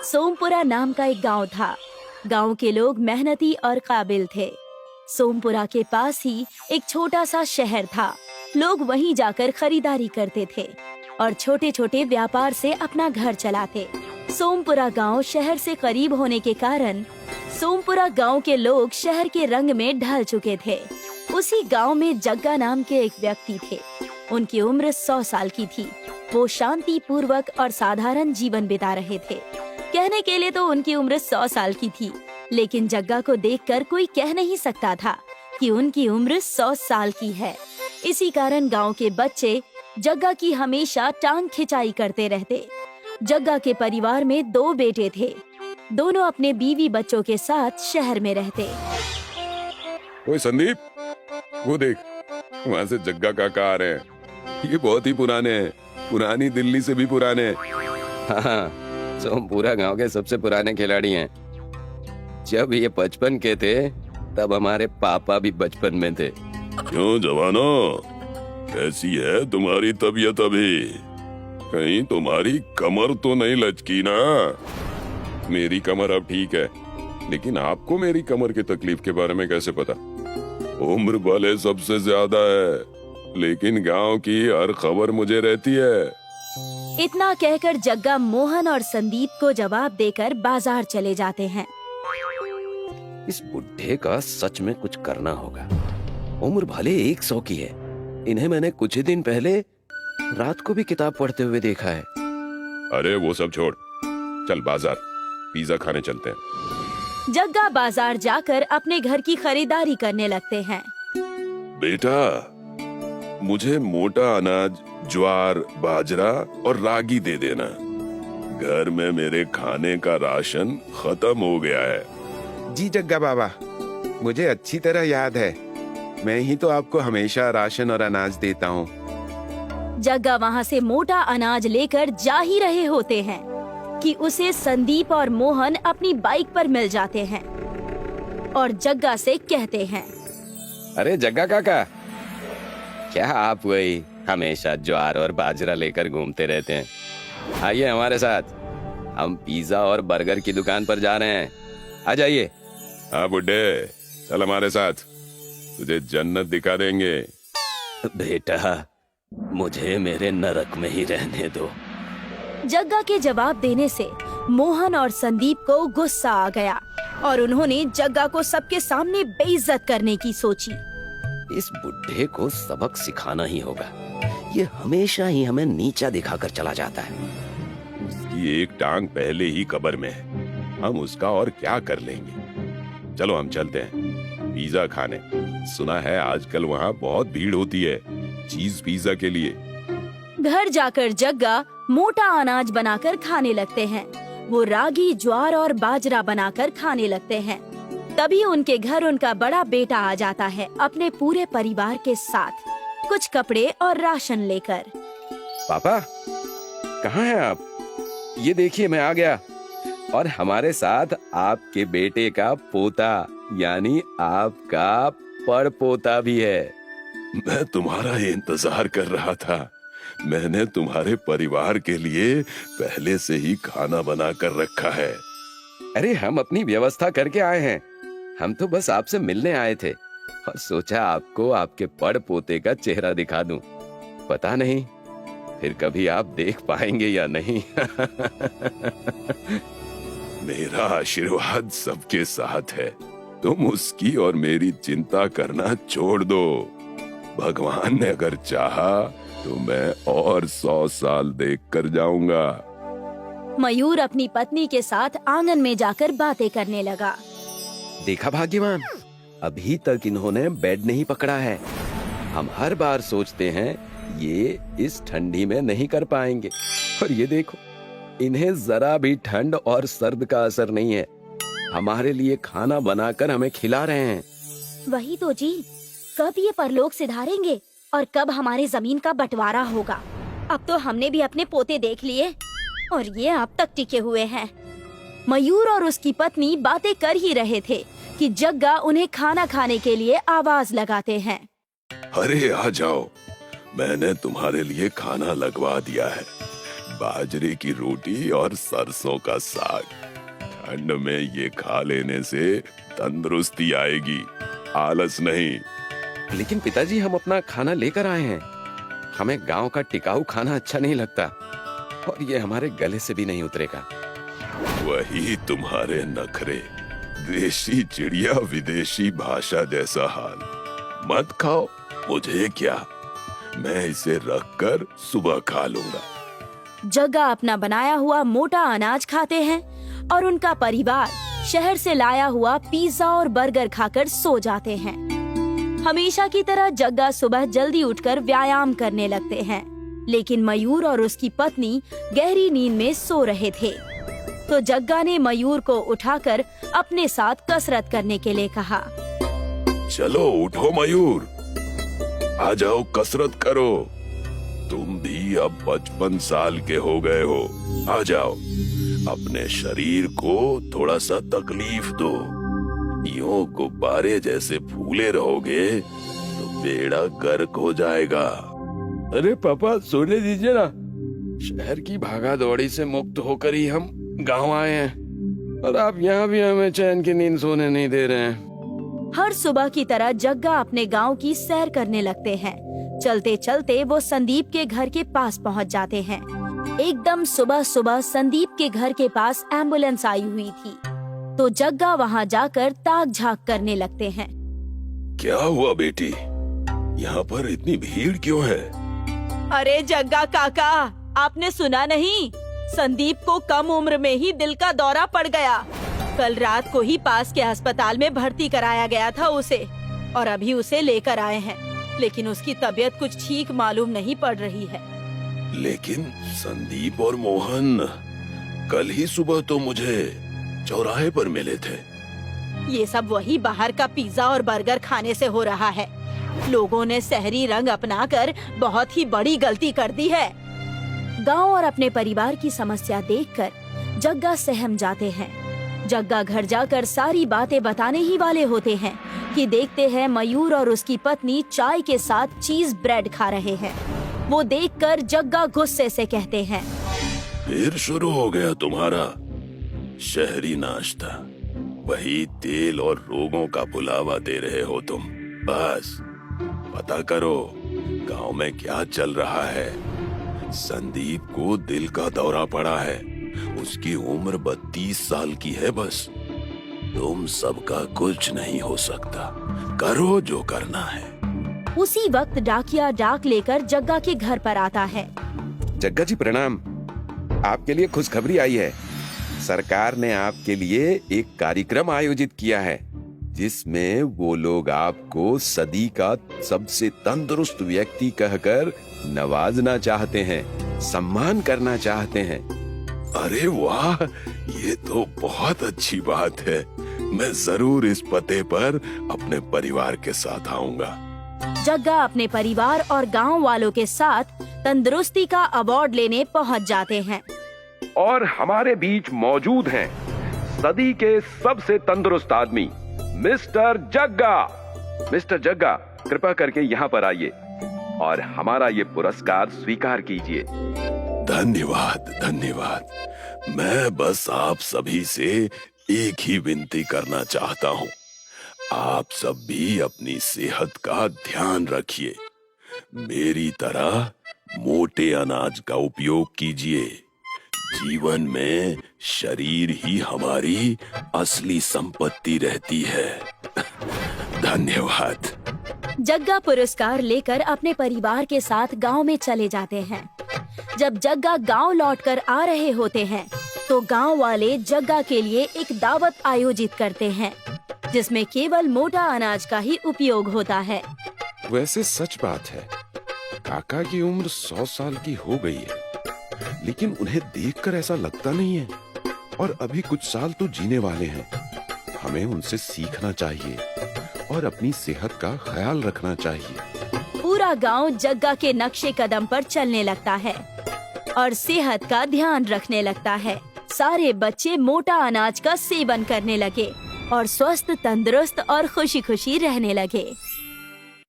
सोमपुरा नाम का एक गांव था। गांव के लोग मेहनती और काबिल थे। सोमपुरा के पास ही एक छोटा सा शहर था। लोग वहीं जाकर खरीदारी करते थे और छोटे छोटे व्यापार से अपना घर चलाते। सोमपुरा गांव शहर से करीब होने के कारण सोमपुरा गांव के लोग शहर के रंग में ढल चुके थे। उसी गांव में जग्गा नाम के एक व्यक्ति थे। उनकी उम्र 100 साल की थी। वो शांति पूर्वक और साधारण जीवन बिता रहे थे। कहने के लिए तो उनकी उम्र 100 साल की थी, लेकिन जग्गा को देखकर कोई कह नहीं सकता था कि उनकी उम्र 100 साल की है। इसी कारण गांव के बच्चे जग्गा की हमेशा टांग खिंचाई करते रहते। जग्गा के परिवार में 2 बेटे थे। दोनों अपने बीवी बच्चों के साथ शहर में रहते। ओए संदीप, वो देख, वहाँ से जग्गा काका आ रहे हैं। ये बहुत ही पुराने हैं, पुरानी दिल्ली से भी पुराने। हाँ, सोमपुरा गांव के सबसे पुराने खिलाड़ी हैं। जब ये 55 के थे तब हमारे पापा भी बचपन में थे। क्यों जवानों, कैसी है तुम्हारी तबीयत अभी? कहीं तुम्हारी कमर तो नहीं लचकी ना? मेरी कमर अब ठीक है, लेकिन आपको मेरी कमर की तकलीफ के बारे में कैसे पता? उम्र भले सबसे ज्यादा है, लेकिन गांव की हर खबर मुझे रहती है। इतना कहकर जग्गा मोहन और संदीप को जवाब देकर बाजार चले जाते हैं। इस बुढ़े का सच में कुछ करना होगा। उम्र भले 100 की है, इन्हें मैंने कुछ ही दिन पहले रात को भी किताब पढ़ते हुए देखा है। अरे वो सब छोड़, चल बाजार पिज्जा खाने चलते हैं। जग्गा बाजार जाकर अपने घर की खरीदारी करने लगते हैं। बेटा, मुझे मोटा अनाज, ज्वार, बाजरा और रागी दे देना। घर में मेरे खाने का राशन खत्म हो गया है। जी जग्गा बाबा, मुझे अच्छी तरह याद है। मैं ही तो आपको हमेशा राशन और अनाज देता हूँ। जग्गा वहाँ से मोटा अनाज लेकर जा ही रहे होते हैं कि उसे संदीप और मोहन अपनी बाइक पर मिल जाते हैं और जग्गा से कहते हैं, अरे जग्गा काका, क्या आप वही हमेशा ज्वार और बाजरा लेकर घूमते रहते हैं? आइए हमारे साथ, हम पिज्जा और बर्गर की दुकान पर जा रहे हैं। आ जाइए। हाँ बुड्ढे, चल हमारे साथ, तुझे जन्नत दिखा देंगे। बेटा, मुझे मेरे नरक में ही रहने दो। जग्गा के जवाब देने से मोहन और संदीप को गुस्सा आ गया और उन्होंने जग्गा को सबके सामने बेइज्जत करने की सोची। इस बुढ़े को सबक सिखाना ही होगा। ये हमेशा ही हमें नीचा दिखाकर चला जाता है। उसकी एक टांग पहले ही कब्र में है, हम उसका और क्या कर लेंगे। चलो हम चलते हैं पिज्जा खाने। सुना है आजकल वहाँ बहुत भीड़ होती है चीज पिज्जा के लिए। घर जाकर जग्गा मोटा अनाज बनाकर खाने लगते हैं। वो रागी, ज्वार और बाजरा बनाकर खाने लगते हैं। तभी उनके घर उनका बड़ा बेटा आ जाता है अपने पूरे परिवार के साथ, कुछ कपड़े और राशन लेकर। पापा, कहाँ हैं आप? ये देखिए, मैं आ गया। और हमारे साथ आपके बेटे का पोता, यानी आपका पड़पोता भी है। मैं तुम्हारा इंतजार कर रहा था। मैंने तुम्हारे परिवार के लिए पहले से ही खाना बना कर रखा है। अरे हम अपनी व्यवस्था करके आए हैं। हम तो बस आपसे मिलने आए थे और सोचा आपको आपके पड़ पोते का चेहरा दिखा दूं। पता नहीं फिर कभी आप देख पाएंगे या नहीं। मेरा आशीर्वाद सबके साथ है। तुम उसकी और मेरी चिंता करना छोड़ दो। भगवान ने अगर चाहा तो मैं और 100 साल देख कर जाऊंगा। मयूर अपनी पत्नी के साथ आंगन में जाकर बातें करने लगा। देखा भाग्यवान, अभी तक इन्होंने बेड नहीं पकड़ा है। हम हर बार सोचते हैं ये इस ठंडी में नहीं कर पाएंगे, और ये देखो, इन्हें जरा भी ठंड और सर्द का असर नहीं है। हमारे लिए खाना बनाकर हमें खिला रहे हैं। वही तो जी, कब ये परलोक सिधारेंगे और कब हमारे जमीन का बंटवारा होगा। अब तो हमने भी अपने पोते देख लिए और ये अब तक टिके हुए हैं। मयूर और उसकी पत्नी बातें कर ही रहे थे कि जग्गा उन्हें खाना खाने के लिए आवाज लगाते हैं। अरे आ जाओ, मैंने तुम्हारे लिए खाना लगवा दिया है। बाजरे की रोटी और सरसों का साग। ठंड में ये खा लेने से तंदुरुस्ती आएगी, आलस नहीं। लेकिन पिताजी, हम अपना खाना लेकर आए हैं। हमें गांव का टिकाऊ खाना अच्छा नहीं लगता और ये हमारे गले से भी नहीं उतरेगा। वही तुम्हारे नखरे, देशी चिड़िया विदेशी भाषा जैसा हाल। मत खाओ, मुझे क्या, मैं इसे रखकर सुबह खा लूंगा। जग्गा अपना बनाया हुआ मोटा अनाज खाते हैं और उनका परिवार शहर से लाया हुआ पिज्जा और बर्गर खाकर सो जाते हैं। हमेशा की तरह जग्गा सुबह जल्दी उठकर व्यायाम करने लगते हैं, लेकिन मयूर और उसकी पत्नी गहरी नींद में सो रहे थे। तो जग्गा ने मयूर को उठाकर अपने साथ कसरत करने के लिए कहा। चलो उठो मयूर, आ जाओ कसरत करो। तुम भी अब 55 साल के हो गए हो। आ जाओ, अपने शरीर को थोड़ा सा तकलीफ दो। यूं गुब्बारे जैसे फूले रहोगे तो बेड़ा गर्क हो जाएगा। अरे पापा, सोने दीजिए ना। शहर की भागा दौड़ी से मुक्त होकर ही हम गांव आए हैं और आप यहाँ भी हमें चैन की नींद सोने नहीं दे रहे हैं। हर सुबह की तरह जग्गा अपने गांव की सैर करने लगते हैं। चलते चलते वो संदीप के घर के पास पहुंच जाते हैं। एकदम सुबह सुबह संदीप के घर के पास एम्बुलेंस आई हुई थी, तो जग्गा वहां जाकर ताक झांक करने लगते हैं। क्या हुआ बेटी, यहाँ पर इतनी भीड़ क्यों है? अरे जग्गा काका, आपने सुना नहीं? संदीप को कम उम्र में ही दिल का दौरा पड़ गया। कल रात को ही पास के अस्पताल में भर्ती कराया गया था उसे, और अभी उसे लेकर आए हैं, लेकिन उसकी तबीयत कुछ ठीक मालूम नहीं पड़ रही है। लेकिन संदीप और मोहन कल ही सुबह तो मुझे चौराहे पर मिले थे। ये सब वही बाहर का पिज्जा और बर्गर खाने से हो रहा है। लोगों ने शहरी रंग अपनाकर बहुत ही बड़ी गलती कर दी है। गांव और अपने परिवार की समस्या देखकर जग्गा सहम जाते हैं। जग्गा घर जाकर सारी बातें बताने ही वाले होते हैं कि देखते हैं मयूर और उसकी पत्नी चाय के साथ चीज ब्रेड खा रहे हैं। वो देखकर जग्गा गुस्से से कहते हैं, फिर शुरू हो गया तुम्हारा शहरी नाश्ता। वही तेल और रोगों का बुलावा दे रहे हो तुम। बस पता करो गांव में क्या चल रहा है। संदीप को दिल का दौरा पड़ा है। उसकी उम्र 32 साल की है। बस तुम सबका कुछ नहीं हो सकता। करो जो करना है। उसी वक्त डाकिया डाक लेकर जग्गा के घर पर आता है। जग्गा जी प्रणाम। आपके लिए खुशखबरी आई है। सरकार ने आपके लिए एक कार्यक्रम आयोजित किया है, जिसमें वो लोग आपको सदी का सबसे तंदुरुस्त व्यक्ति कहकर नवाजना चाहते हैं, सम्मान करना चाहते हैं। अरे वाह, ये तो बहुत अच्छी बात है। मैं जरूर इस पते पर अपने परिवार के साथ आऊंगा। जग्गा अपने परिवार और गांव वालों के साथ तंदुरुस्ती का अवार्ड लेने पहुंच जाते हैं। और हमारे बीच मौजूद हैं सदी के सबसे तंदुरुस्त आदमी मिस्टर जग्गा। मिस्टर जग्गा, कृपा करके यहाँ पर आइए और हमारा ये पुरस्कार स्वीकार कीजिए। धन्यवाद, धन्यवाद। मैं बस आप सभी से एक ही विनती करना चाहता हूँ। आप सब भी अपनी सेहत का ध्यान रखिए। मेरी तरह मोटे अनाज का उपयोग कीजिए। जीवन में शरीर ही हमारी असली संपत्ति रहती है। धन्यवाद। जग्गा पुरस्कार लेकर अपने परिवार के साथ गांव में चले जाते हैं। जब जग्गा गांव लौटकर आ रहे होते हैं, तो गांव वाले जग्गा के लिए एक दावत आयोजित करते हैं, जिसमें केवल मोटा अनाज का ही उपयोग होता है। वैसे सच बात है, काका की उम्र 100 साल की हो गई है, लेकिन उन्हें देखकर ऐसा लगता नहीं है। और अभी कुछ साल तो जीने वाले हैं। हमें उनसे सीखना चाहिए और अपनी सेहत का ख्याल रखना चाहिए। पूरा गांव जग्गा के नक्शे कदम पर चलने लगता है और सेहत का ध्यान रखने लगता है। सारे बच्चे मोटा अनाज का सेवन करने लगे और स्वस्थ, तंदुरुस्त और खुशी खुशी रहने लगे।